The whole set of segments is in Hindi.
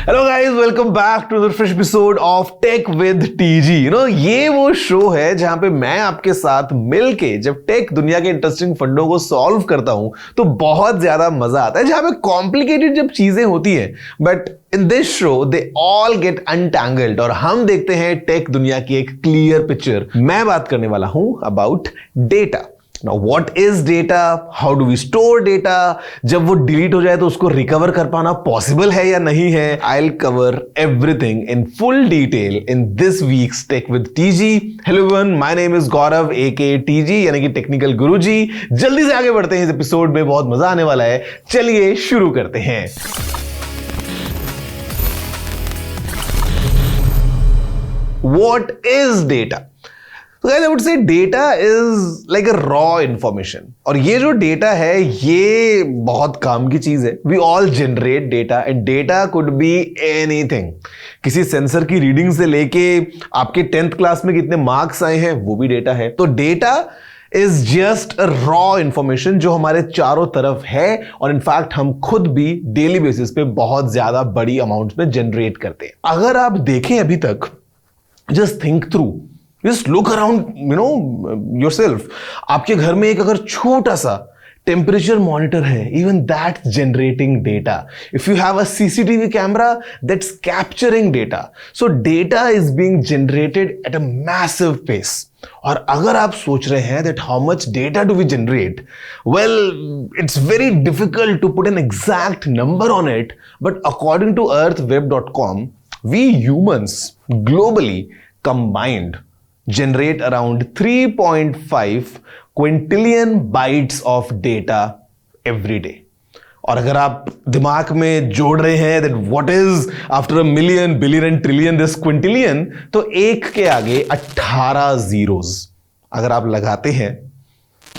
Hello guys, welcome back to the fresh episode of tech with TG. ये वो शो है जहां पे मैं आपके साथ मिलके जब टेक दुनिया के इंटरेस्टिंग फंडों को सॉल्व करता हूं तो बहुत ज्यादा मजा आता है। जहां पे कॉम्प्लिकेटेड जब चीजें होती हैं, but in this show they all get untangled और हम देखते हैं टेक दुनिया की एक क्लियर पिक्चर। मैं बात करने वाला हूं about data. Now, what is data? How do we store data? जब वो डिलीट हो जाए तो उसको रिकवर कर पाना पॉसिबल है या नहीं है? I'll cover everything in full detail in this week's Tech with TG. Hello everyone, my name is Gaurav aka TG यानी कि टेक्निकल गुरुजी। जल्दी से आगे बढ़ते हैं, इस एपिसोड में बहुत मजा आने वाला है। चलिए शुरू करते हैं। What is data? तो guys, I would say data is like a raw information। और ये जो डेटा है ये बहुत काम की चीज है। We all generate data and data could be anything। किसी सेंसर की रीडिंग से लेके आपके 10th क्लास में कितने मार्क्स आए हैं वो भी डेटा है। तो data is just a raw information जो हमारे चारों तरफ है और इनफैक्ट हम खुद भी डेली बेसिस पे बहुत ज्यादा बड़ी अमाउंट में जनरेट करते हैं। अगर आप देखें अभी तक, just think through, Just look around, yourself। आपके घर में एक अगर छोटा सा टेम्परेचर मॉनिटर है, even that's generating data। If you have a CCTV camera, that's capturing data। So data is being generated at a massive pace। और अगर आप सोच रहे हैं that how much data do we generate, well, it's very difficult to put an exact number on it, but according to earthweb.com, we humans globally combined generate around 3.5 quintillion bytes of data every day। और अगर आप दिमाग में जोड़ रहे हैं that what is after a million, billion and trillion this quintillion, तो एक के आगे 18 zeros अगर आप लगाते हैं,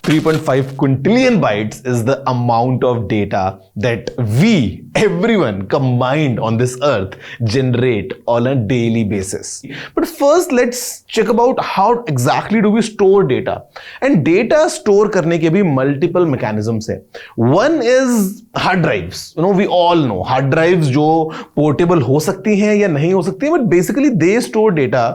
3.5 quintillion bytes is the amount of data that we, everyone combined on this earth, generate on a daily basis। But first let's check about how exactly do we store data। And data store करने के भी multiple mechanisms हैं। One is hard drives। We all know hard drives जो portable हो सकती हैं या नहीं हो सकती हैं, but basically they store data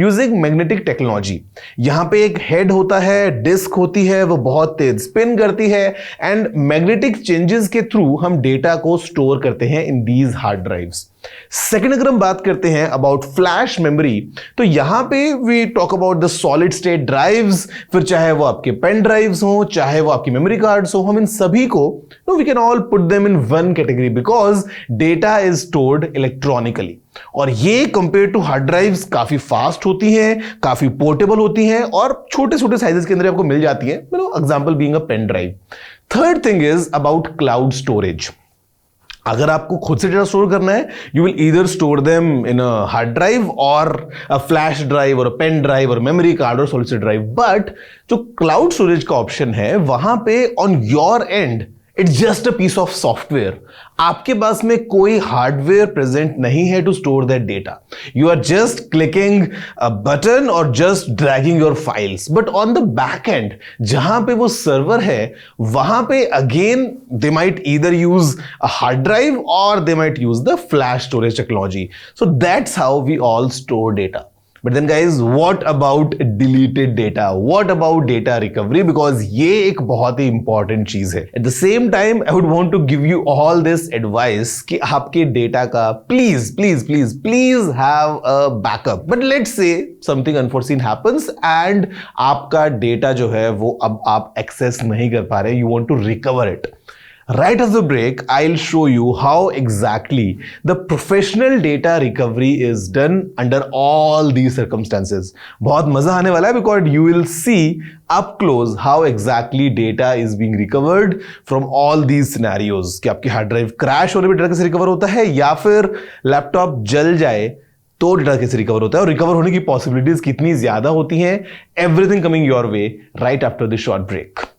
using magnetic technology। यहाँ पे एक head होता है, disk होती है, वो बहुत तेज स्पिन करती है एंड मैग्नेटिक चेंजेस के थ्रू हम डेटा को स्टोर करते हैं in these hard drives. Second अगर हम बात करते हैं अबाउट फ्लैश मेमोरी, तो यहां पे we talk about the solid state drives. फिर चाहे वो आपके पेन ड्राइव्स हो, चाहे वो आपकी मेमोरी कार्ड्स हो, हम इन सभी को we can all put them in one category because data is stored electronically. और ये कंपेयर टू हार्ड ड्राइव्स काफी फास्ट होती हैं, काफी पोर्टेबल होती हैं और छोटे छोटे साइजेस के अंदर आपको मिल जाती है, example being a pen drive. Third thing is about cloud storage. अगर आपको खुद से डेटा स्टोर करना है, you will either store them in a hard drive और अ फ्लैश ड्राइव और अ पेन ड्राइव और मेमोरी कार्ड और सॉलिड स्टेट ड्राइव। बट जो क्लाउड स्टोरेज का ऑप्शन है वहां पे on your end it's just a piece of software. आपके पास में कोई हार्डवेयर प्रेजेंट नहीं है to store that data. You are just clicking a button और just dragging your files. But on the back end जहां पे वो सर्वर है वहां पे again they might either use a hard drive और they might use the flash storage technology. So that's how we all store data. But then guys, what about deleted data? What about data recovery? Because ये एक बहुत ही important चीज है। At the same time, I would want to give you all this advice कि आपके डेटा का please have a backup। But let's say something unforeseen happens and आपका डेटा जो है वो अब आप access नहीं कर पा रहे, you want to recover it। Right after the break, I'll show you how exactly the professional data recovery is done under all these circumstances। बहुत मजा आने वाला है because you will see up close how exactly data is being recovered from all these scenarios। कि आपकी हार्ड ड्राइव क्रैश होने पर डेटा कैसे रिकवर होता है या फिर लैपटॉप जल जाए तो डेटा कैसे रिकवर होता है और रिकवर होने की पॉसिबिलिटीज कितनी ज्यादा होती हैं। Everything coming your way right after this short break.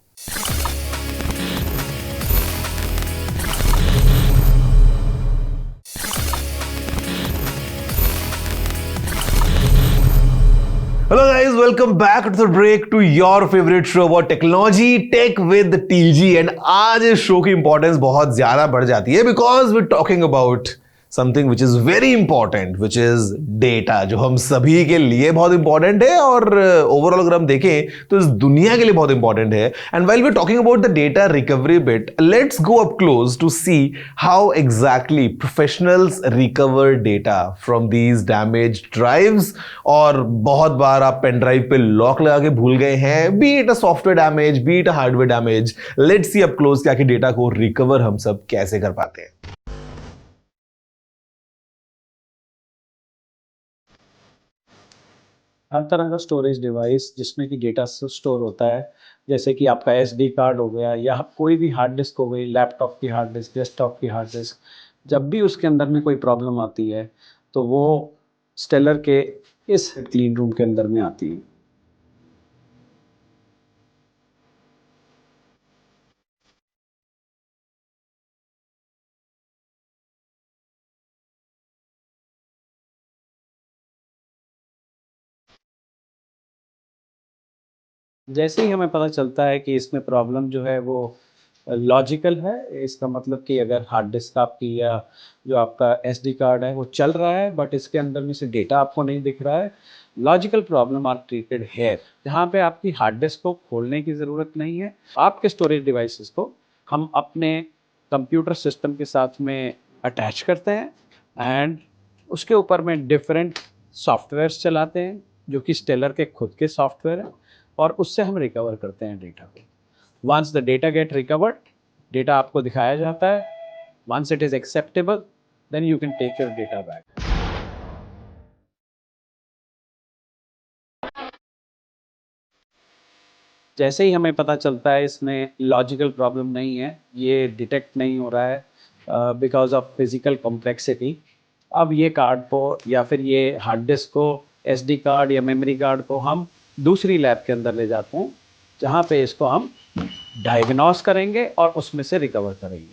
Hello guys, welcome back to the break to your favorite show about technology, Tech with TG। and आज इस शो की इंपॉर्टेंस बहुत ज्यादा बढ़ जाती है because we're talking about something which is very important, which is data, जो हम सभी के लिए बहुत इंपॉर्टेंट है और ओवरऑल अगर हम देखें तो इस दुनिया के लिए बहुत इंपॉर्टेंट है. And while we are talking about the data recovery bit, let's go up close to see how exactly professionals recover data from these damaged drives. और बहुत बार आप पेन ड्राइव पे लॉक लगा के भूल गए हैं, B it a software damage, B it a hardware damage. Let's see up close क्या कि डेटा को रिकवर हम सब कैसे कर पाते हैं. हर तरह का स्टोरेज डिवाइस जिसमें कि डेटा स्टोर होता है, जैसे कि आपका एसडी कार्ड हो गया या कोई भी हार्ड डिस्क हो गई, लैपटॉप की हार्ड डिस्क, डेस्कटॉप की हार्ड डिस्क, जब भी उसके अंदर में कोई प्रॉब्लम आती है तो वो स्टेलर के इस क्लीन रूम के अंदर में आती है. जैसे ही हमें पता चलता है कि इसमें प्रॉब्लम जो है वो लॉजिकल है, इसका मतलब कि अगर हार्ड डिस्क आपकी या जो आपका एसडी कार्ड है वो चल रहा है बट इसके अंदर में से डेटा आपको नहीं दिख रहा है, logical problem are treated here. जहाँ पे आपकी हार्ड डिस्क को खोलने की ज़रूरत नहीं है, आपके स्टोरेज डिवाइसेस को हम अपने कंप्यूटर सिस्टम के साथ में अटैच करते हैं एंड उसके ऊपर में डिफरेंट सॉफ्टवेयर्स चलाते हैं जो कि स्टेलर के खुद के सॉफ्टवेयर हैं और उससे हम रिकवर करते हैं डेटा को. Once the data get recovered, data आपको दिखाया जाता है. Once it is acceptable, then you can take your data back. जैसे ही हमें पता चलता है इसमें लॉजिकल प्रॉब्लम नहीं है, ये डिटेक्ट नहीं हो रहा है बिकॉज ऑफ फिजिकल कॉम्प्लेक्सिटी, अब ये कार्ड को या फिर ये हार्ड डिस्क को, एसडी कार्ड या मेमोरी कार्ड को हम दूसरी लैब के अंदर ले जाते हैं जहाँ पे इसको हम डायग्नोस करेंगे और उसमें से रिकवर करेंगे.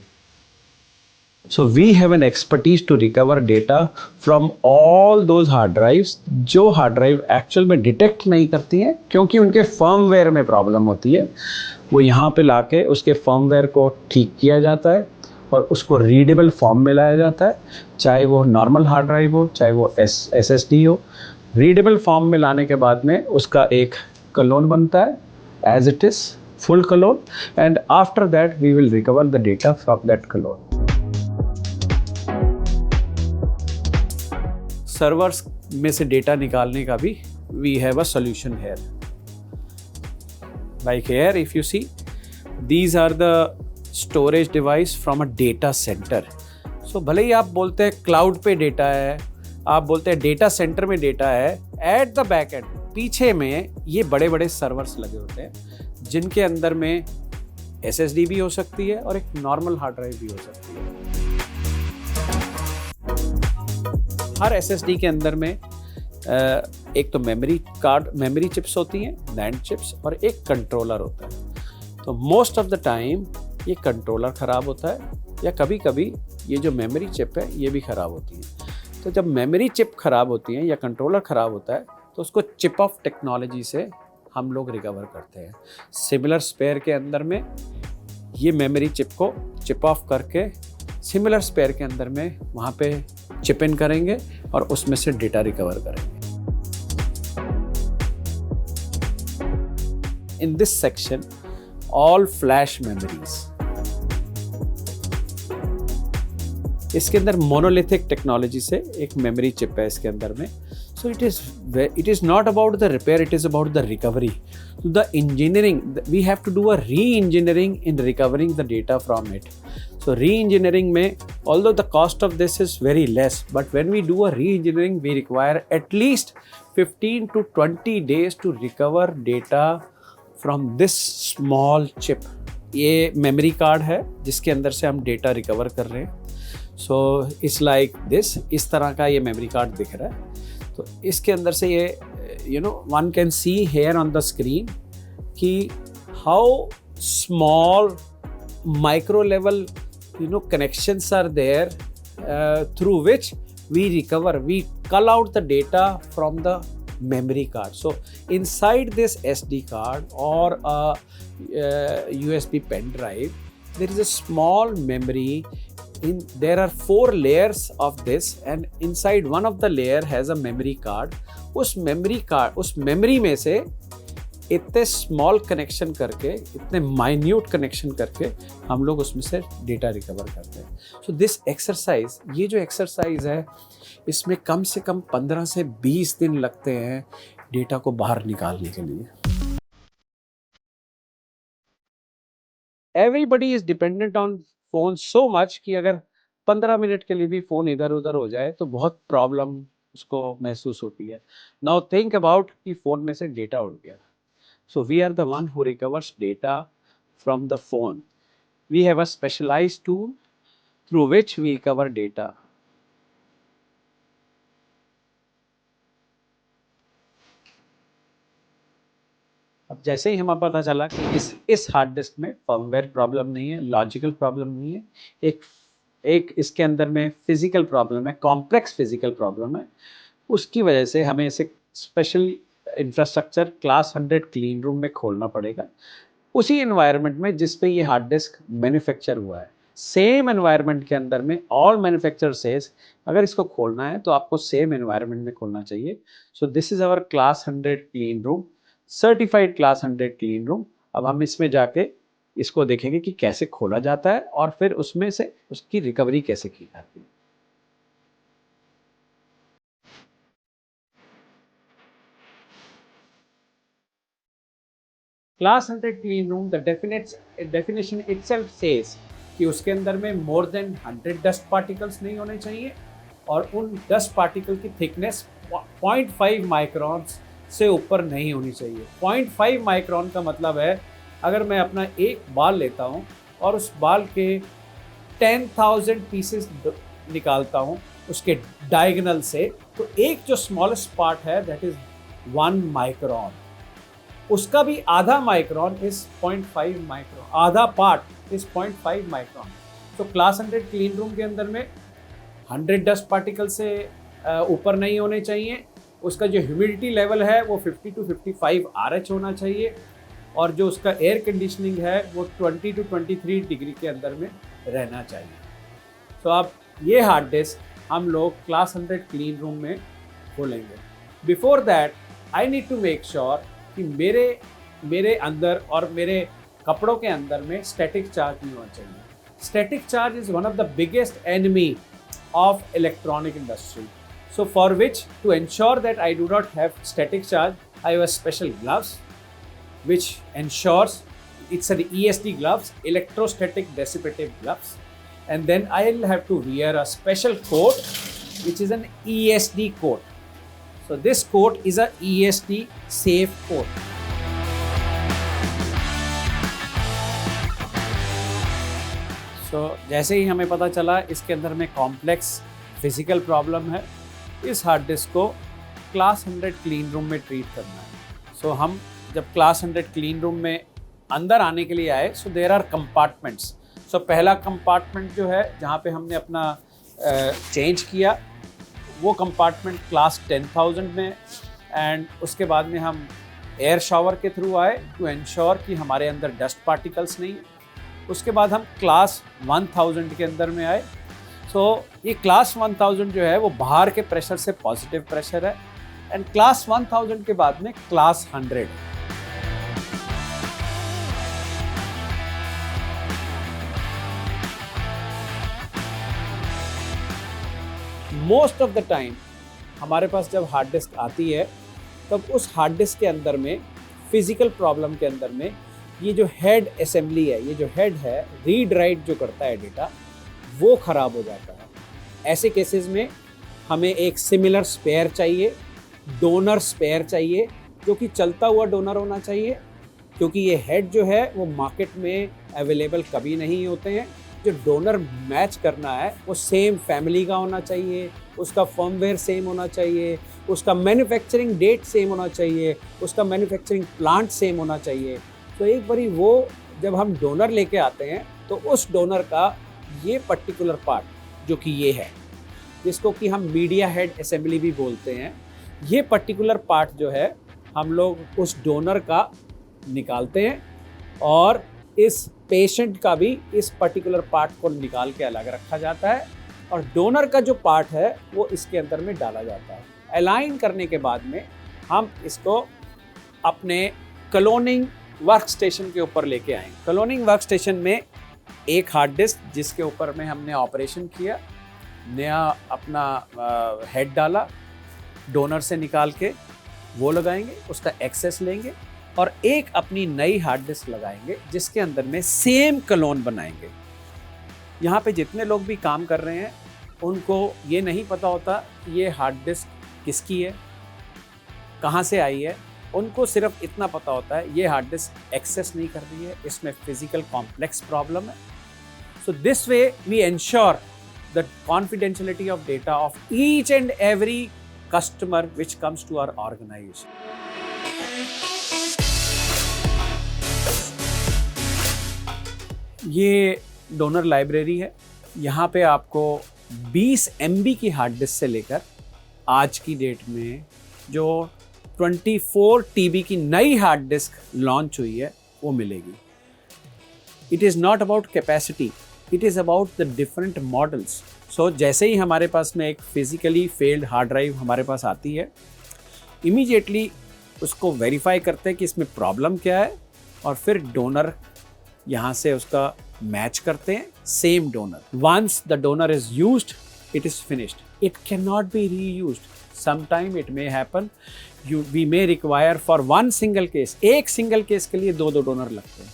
So we have an expertise to recover data from all those hard drives जो हार्ड ड्राइव एक्चुअल में डिटेक्ट नहीं करती हैं क्योंकि उनके फर्मवेयर में प्रॉब्लम होती है. वो यहाँ पे लाके उसके फर्मवेयर को ठीक किया जाता है और उसको रीडेबल फॉर्म में लाया जाता है, चाहे वो नॉर्मल हार्ड ड्राइव हो चाहे वो SSD हो. रीडेबल फॉर्म में लाने के बाद में उसका एक कलोन बनता है as it is, full colon, and after that we will recover the data from that colon. Servers में से डेटा निकालने का भी we have a solution here. Like here if you see, these are the storage device from a data center. So भले ही आप बोलते हैं क्लाउड पे डेटा है, आप बोलते हैं डेटा सेंटर में डेटा है, एट द बैक एंड पीछे में ये बड़े बड़े सर्वर्स लगे होते हैं जिनके अंदर में SSD भी हो सकती है और एक नॉर्मल हार्ड ड्राइव भी हो सकती है. हर SSD के अंदर में एक तो मेमोरी चिप्स होती हैं, NAND चिप्स, और एक कंट्रोलर होता है. तो मोस्ट ऑफ द टाइम ये कंट्रोलर ख़राब होता है या कभी कभी ये जो मेमोरी चिप है ये भी ख़राब होती है. तो जब मेमोरी चिप ख़राब होती है या कंट्रोलर ख़राब होता है तो उसको चिप ऑफ टेक्नोलॉजी से हम लोग रिकवर करते हैं. सिमिलर स्पेयर के अंदर में ये मेमोरी चिप को चिप ऑफ करके सिमिलर स्पेयर के अंदर में वहाँ पे चिप इन करेंगे और उसमें से डेटा रिकवर करेंगे. In this section all flash memories, इसके अंदर मोनोलिथिक टेक्नोलॉजी से एक मेमोरी चिप है इसके अंदर में. So it is not about the repair, it is about the recovery. So the engineering, we have to do a re-engineering in recovering the data from it. So re-engineering में, although the cost of this is very less, but when we do a re-engineering, we require at least 15 to 20 days to recover data from this small chip. ये मेमोरी कार्ड है जिसके अंदर से हम डेटा रिकवर कर रहे हैं. सो इट्स लाइक दिस, इस तरह का ये मेमोरी कार्ड दिख रहा है. तो इसके अंदर से ये one can see here on the screen कि how small micro level connections are there through which we recover, we cull out the data from the memory card. So inside this SD card or a USB pen drive, there is a small memory there are 4 layers of this and inside one of the layer has a memory card. उस memory में से इतने स्मॉल कनेक्शन करके, इतने माइन्यूट कनेक्शन करके हम लोग उसमें से डेटा रिकवर करते हैं. सो दिस एक्सरसाइज, ये जो एक्सरसाइज है इसमें कम से कम 15 से 20 दिन लगते हैं डेटा को बाहर निकालने के लिए. Everybody is dependent on phone so much कि अगर 15 मिनट के लिए भी फोन इधर उधर हो जाए तो बहुत प्रॉब्लम उसको महसूस होती है. नाउ थिंक अबाउट कि फोन में से डेटा उड़ गया. So we are the one who recovers data from the phone. We have a specialized tool through which we recover data. अब जैसे ही हमें पता चला कि इस हार्ड डिस्क में फर्मवेयर प्रॉब्लम नहीं है, लॉजिकल प्रॉब्लम नहीं है, एक इसके अंदर में फिजिकल प्रॉब्लम है, कॉम्प्लेक्स फिजिकल प्रॉब्लम है, उसकी वजह से हमें इसे special infrastructure class 100 clean room में खोलना पड़ेगा, उसी एनवायरनमेंट में जिस पे ये हार्ड डिस्क मैन्युफैक्चर हुआ है. सेम एनवायरनमेंट के अंदर में ऑल मैन्युफैक्चर सेज अगर इसको खोलना है तो आपको सेम एनवायरनमेंट में खोलना चाहिए. So this is our class 100 clean room, certified class 100 clean room. अब हम इसमें जाके इसको देखेंगे कि कैसे खोला जाता है और फिर उसमें से उसकी रिकवरी कैसे की जाती है. Class 100 clean room, the definition itself says कि उसके अंदर में मोर देन 100 डस्ट पार्टिकल्स नहीं होने चाहिए और उन डस्ट पार्टिकल की थिकनेस 0.5 माइक्रॉन्स से ऊपर नहीं होनी चाहिए. 0.5 माइक्रॉन का मतलब है अगर मैं अपना एक बाल लेता हूँ और उस बाल के 10,000 पीसेस निकालता हूँ उसके डायगोनल से, तो एक जो स्मॉलेस्ट पार्ट है दैट इज 1 माइक्रॉन, उसका भी आधा माइक्रॉन इज 0.5 माइक्रॉन, आधा पार्ट इज 0.5 माइक्रॉन. तो क्लास 100 क्लीन रूम के अंदर में 100 डस्ट पार्टिकल से ऊपर नहीं होने चाहिए. उसका जो ह्यूमिडिटी लेवल है वो 50 to 55 RH होना चाहिए और जो उसका एयर कंडीशनिंग है वो 20 to 23 डिग्री के अंदर में रहना चाहिए. तो अब ये हार्ड डिस्क हम लोग क्लास 100 क्लीन रूम में खोलेंगे. Before that I need to make sure कि मेरे अंदर और मेरे कपड़ों के अंदर में स्टैटिक चार्ज नहीं होना चाहिए. Static charge is one of the biggest enemy of electronic industry. So for which, to ensure that I do not have static charge, I have a special gloves which ensures it's an ESD gloves, electrostatic dissipative gloves, and then I'll have to wear a special coat which is an ESD coat. So this coat is a ESD safe coat. So जैसे ही हमें पता चला इसके अंदर में कॉम्प्लेक्स फिजिकल प्रॉब्लम है, इस हार्ड डिस्क को क्लास 100 क्लीन रूम में ट्रीट करना है. सो हम जब क्लास 100 क्लीन रूम में अंदर आने के लिए आए, सो देयर आर कंपार्टमेंट्स. सो पहला कंपार्टमेंट जो है जहाँ पे हमने अपना चेंज किया वो कंपार्टमेंट क्लास 10,000 में, एंड उसके बाद में हम एयर शावर के थ्रू आए टू एंश्योर कि हमारे अंदर डस्ट पार्टिकल्स नहीं. उसके बाद हम क्लास 1000 के अंदर में आए. सो ये क्लास 1000 जो है वो बाहर के प्रेशर से पॉजिटिव प्रेशर है, एंड क्लास 1000 के बाद में class 100. Most of the time हमारे पास जब हार्ड डिस्क आती है तब उस हार्ड डिस्क के अंदर में फिजिकल प्रॉब्लम के अंदर में ये जो हेड असेंबली है, ये जो हेड है रीड राइट जो करता है डेटा, वो ख़राब हो जाता है. ऐसे केसेस में हमें एक सिमिलर स्पेयर चाहिए, डोनर स्पेयर चाहिए, जो कि चलता हुआ डोनर होना चाहिए, क्योंकि ये हेड जो है वो मार्केट में अवेलेबल कभी नहीं होते हैं. जो डोनर मैच करना है वो सेम फैमिली का होना चाहिए, उसका फर्मवेयर सेम होना चाहिए, उसका मैन्युफैक्चरिंग डेट सेम होना चाहिए, उसका मैन्युफैक्चरिंग प्लांट सेम होना चाहिए. तो एक बारी वो जब हम डोनर लेके आते हैं तो उस डोनर का ये पर्टिकुलर पार्ट जो कि ये है, जिसको कि हम मीडिया हेड असेंबली भी बोलते हैं, ये पर्टिकुलर पार्ट जो है हम लोग उस डोनर का निकालते हैं और इस पेशेंट का भी इस पर्टिकुलर पार्ट को निकाल के अलग रखा जाता है और डोनर का जो पार्ट है वो इसके अंदर में डाला जाता है। अलाइन करने के बाद में हम इसको अपने क्लोनिंग वर्क स्टेशन के ऊपर लेके आएंगे। क्लोनिंग वर्क स्टेशन में एक हार्ड डिस्क जिसके ऊपर में हमने ऑपरेशन किया, नया अपना हेड डाला, डोनर से निकाल के वो लगाएंगे, उसका एक्सेस लेंगे और एक अपनी नई हार्ड डिस्क लगाएंगे जिसके अंदर में सेम क्लोन बनाएंगे। यहाँ पे जितने लोग भी काम कर रहे हैं उनको ये नहीं पता होता कि ये हार्ड डिस्क किसकी है, कहाँ से आई है। उनको सिर्फ इतना पता होता है ये हार्ड डिस्क एक्सेस नहीं कर रही है, इसमें फिजिकल कॉम्प्लेक्स प्रॉब्लम है। So this way we ensure the confidentiality of data of each and every customer which comes to our organization. ये डोनर लाइब्रेरी है। यहाँ पे आपको 20 MB की हार्ड डिस्क से लेकर आज की डेट में जो 24 TB की नई हार्ड डिस्क लॉन्च हुई है वो मिलेगी। It is not about capacity, it is about the different models. So जैसे ही हमारे पास में एक फिजिकली फेल्ड हार्ड ड्राइव हमारे पास आती है, इमीडिएटली उसको वेरीफाई करते हैं कि इसमें प्रॉब्लम क्या है और फिर डोनर यहाँ से उसका मैच करते हैं, same donor. Once the donor is used, it is finished, it can not be reused. Sometime it may happen we may require for one single case, एक सिंगल केस के लिए दो डोनर लगते हैं।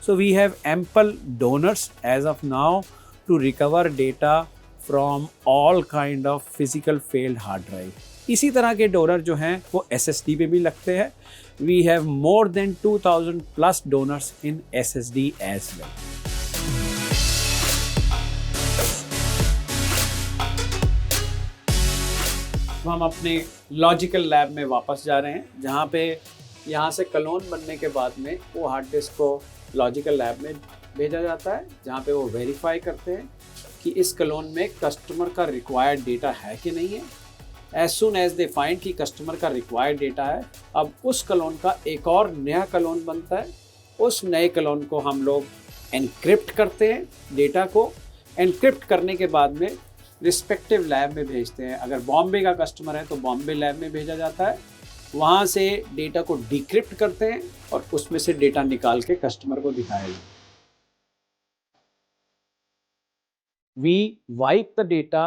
So we have ample donors as of now to recover data from all kind of physical failed hard drive. इसी तरह के डोनर जो हैं वो SSD पे भी लगते हैं। We have more than 2000 plus donors in SSD as well. तो हम अपने लॉजिकल लैब में वापस जा रहे हैं जहाँ पे यहाँ से क्लोन बनने के बाद में वो हार्ड डिस्क को लॉजिकल लैब में भेजा जाता है जहाँ पे वो वेरीफाई करते हैं कि इस क्लोन में कस्टमर का रिक्वायर्ड डेटा है कि नहीं है। As soon as they find कि कस्टमर का रिक्वायर्ड डेटा है, अब उस क्लोन का एक और नया क्लोन बनता है। उस नए क्लोन को हम लोग एनक्रिप्ट करते हैं, डेटा को एनक्रिप्ट करने के बाद में रिस्पेक्टिव लैब में भेजते हैं। अगर बॉम्बे का कस्टमर है तो बॉम्बे लैब में भेजा जाता है, वहाँ से डेटा को डिक्रिप्ट करते हैं और उसमें से डेटा निकाल के कस्टमर को दिखाया जाता है। We wipe the data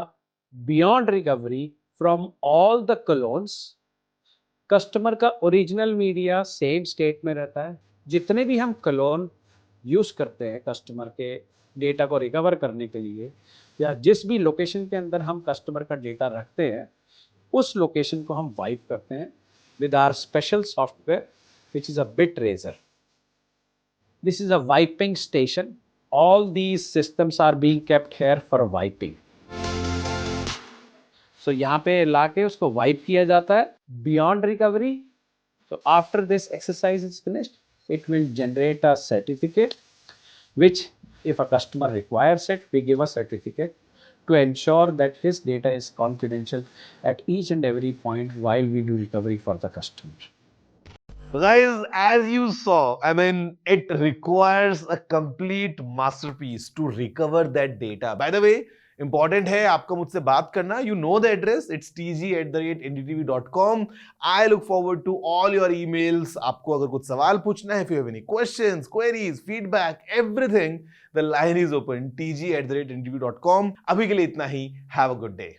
beyond recovery from all the clones. Customer का ओरिजिनल मीडिया सेम स्टेट में रहता है। जितने भी हम क्लोन यूज़ करते हैं कस्टमर के डेटा को रिकवर करने के लिए या जिस भी लोकेशन के अंदर हम कस्टमर का डेटा रखते हैं उस लोकेशन को हम वाइप करते हैं with our special software which is a BitRaiser. This is a wiping station. All these systems are being kept here for wiping. So यहाँ पे लाके उसको wipe किया जाता है beyond recovery. So after this exercise is finished, it will generate a certificate which if a customer requires it, we give a certificate to ensure that his data is confidential at each and every point while we do recovery for the customer. Guys, as you saw, I mean, it requires a complete masterpiece to recover that data. By the way, important है आपका मुझसे बात करना. You know the address. It's tg@ndtv.com. I look forward to all your emails. आपको अगर कुछ सवाल पूछना है, if you have any questions, queries, feedback, everything, the line is open. tg@ndtv.com. अभी के लिए इतना ही. Have a good day.